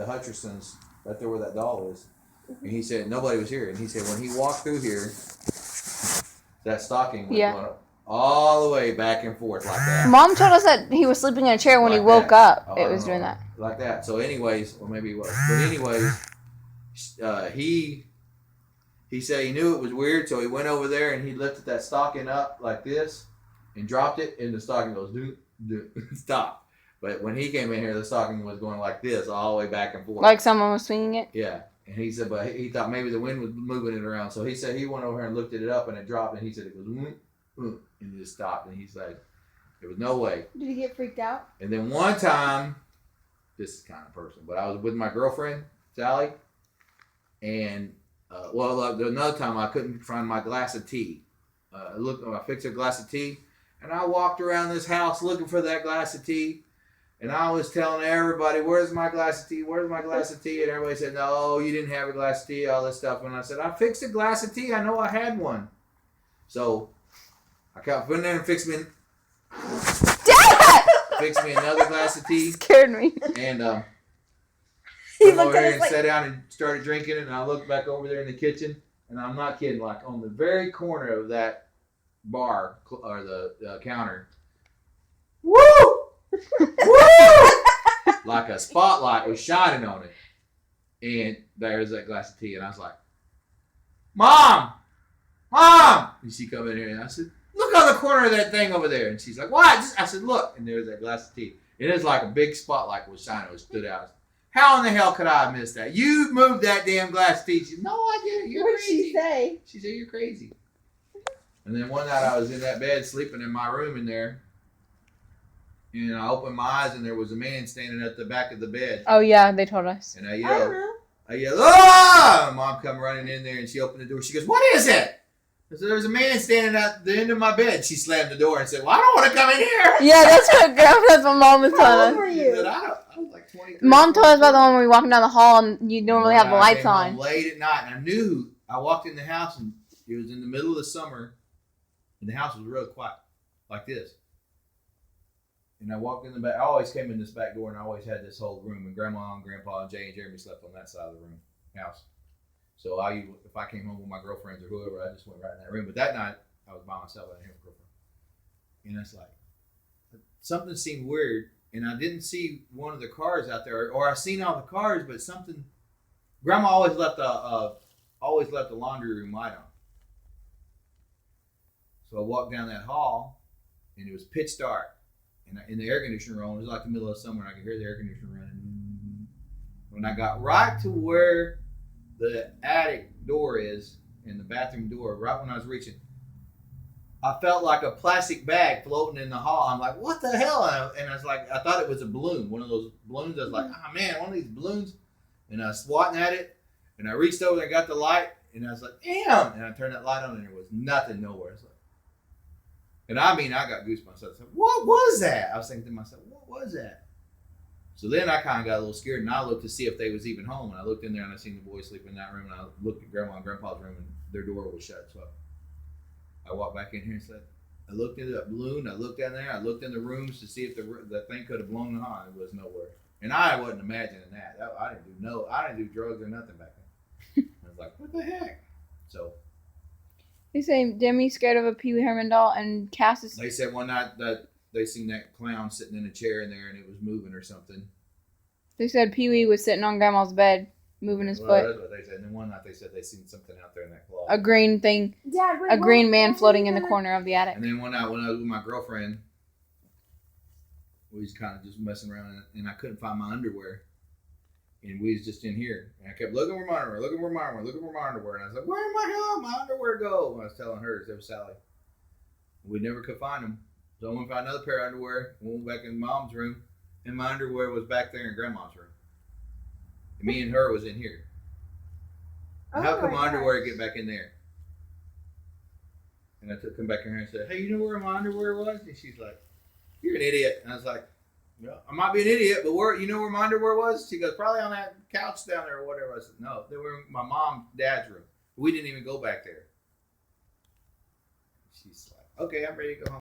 the Hutchersons, right there where that doll is. And he said nobody was here. And he said when he walked through here, that stocking was going all the way back and forth like that. Mom told us that he was sleeping in a chair when he woke up. It was doing that. Like that. So anyways, or maybe it was. But anyways, he said he knew it was weird, so he went over there and he lifted that stocking up like this and dropped it, and the stocking goes, stop. But when he came in here, the stocking was going like this all the way back and forth. Like someone was swinging it? Yeah. And he said, but he thought maybe the wind was moving it around. So he said he went over here and lifted it up, and it dropped, and he said it goes, and it just stopped. And he's like, there was no way. Did he get freaked out? And then one time, this is kind of personal, but I was with my girlfriend, Sally, and another time I couldn't find my glass of tea. I fixed a glass of tea, and I walked around this house looking for that glass of tea, and I was telling everybody, "Where's my glass of tea? Where's my glass of tea?" And everybody said, "No, you didn't have a glass of tea." All this stuff, and I said, "I fixed a glass of tea. I know I had one." So I went there and fixed me another glass of tea. Scared me. And he looked over here and sat down and started drinking it, and I looked back over there in the kitchen, and I'm not kidding, like on the very corner of that bar or the counter, woo, like a spotlight was shining on it, and there's that glass of tea, and I was like, Mom, and she come in here, and I said, look on the corner of that thing over there, and she's like, what? I said, look, and there's that glass of tea. It is like a big spotlight was shining, it stood out. How in the hell could I have missed that? You moved that damn glass of tea. She said, no, I did it. You're crazy. What did she say? She said, you're crazy. And then one night I was in that bed sleeping in my room in there. And I opened my eyes and there was a man standing at the back of the bed. Oh, yeah, they told us. And I yelled, ah! And Mom come running in there and she opened the door. She goes, what is it? I said, there's a man standing at the end of my bed. She slammed the door and said, well, I don't want to come in here. Yeah, that's what Mom was telling us. How old were you? I was like 23. Mom told us about the one where we walking down the hall and you normally have the lights on. Late at night, and I knew. I walked in the house and it was in the middle of the summer, and the house was real quiet, like this. And I walked in the back. I always came in this back door, and I always had this whole room. And Grandma and Grandpa and Jay and Jeremy slept on that side of the room, house. So if I came home with my girlfriends or whoever, I just went right in that room. But that night, I was by myself. I didn't have a girlfriend. And it's like, something seemed weird. And I didn't see one of the cars out there. Or I seen all the cars, but something... Grandma always left the laundry room light on. So I walked down that hall, and it was pitch dark. And in the air conditioner on, it was like the middle of summer, and I could hear the air conditioner running. When I got right to where the attic door is and the bathroom door, right when I was reaching, I felt like a plastic bag floating in the hall. I'm like, what the hell? And I was like, I thought it was a balloon, one of those balloons. I was like, oh man, one of these balloons. And I was swatting at it, and I reached over and I got the light, and I was like, damn. And I turned that light on, and there was nothing nowhere. It's like, and I mean, I got goosebumps. I was like, what was that? I was thinking to myself, what was that? So then I kind of got a little scared, and I looked to see if they was even home. And I looked in there, and I seen the boys sleeping in that room, and I looked at Grandma and Grandpa's room, and their door was shut. So I walked back in here and said, I looked into that balloon, I looked down there, I looked in the rooms to see if the thing could have blown the high. It was nowhere. And I wasn't imagining that. I didn't do drugs or nothing back then. I was like, what the heck? So They say Demi's scared of a Pee Wee Herman doll, and Cass is... They said one night that they seen that clown sitting in a chair in there and it was moving or something. They said Pee Wee was sitting on Grandma's bed, moving his foot. That's what they said. And then one night they said they seen something out there in that closet. A green thing. Dad, wait, a green man floating in the corner of the attic. And then one night when I was with my girlfriend, we was kind of just messing around, and I couldn't find my underwear. And we was just in here. And I kept looking for my underwear, looking for my underwear. And I was like, where the hell my underwear go? And I was telling her, it was Sally. We never could find them. So I went and found another pair of underwear, went back in Mom's room, and my underwear was back there in Grandma's room. And me and her was in here. How come my underwear get back in there? And I come back in here and said, hey, you know where my underwear was? And she's like, you're an idiot. And I was like, well, I might be an idiot, but you know where my underwear was? She goes, probably on that couch down there or whatever. I said, no, they were in my mom, dad's room. We didn't even go back there. She's like, okay, I'm ready to go home.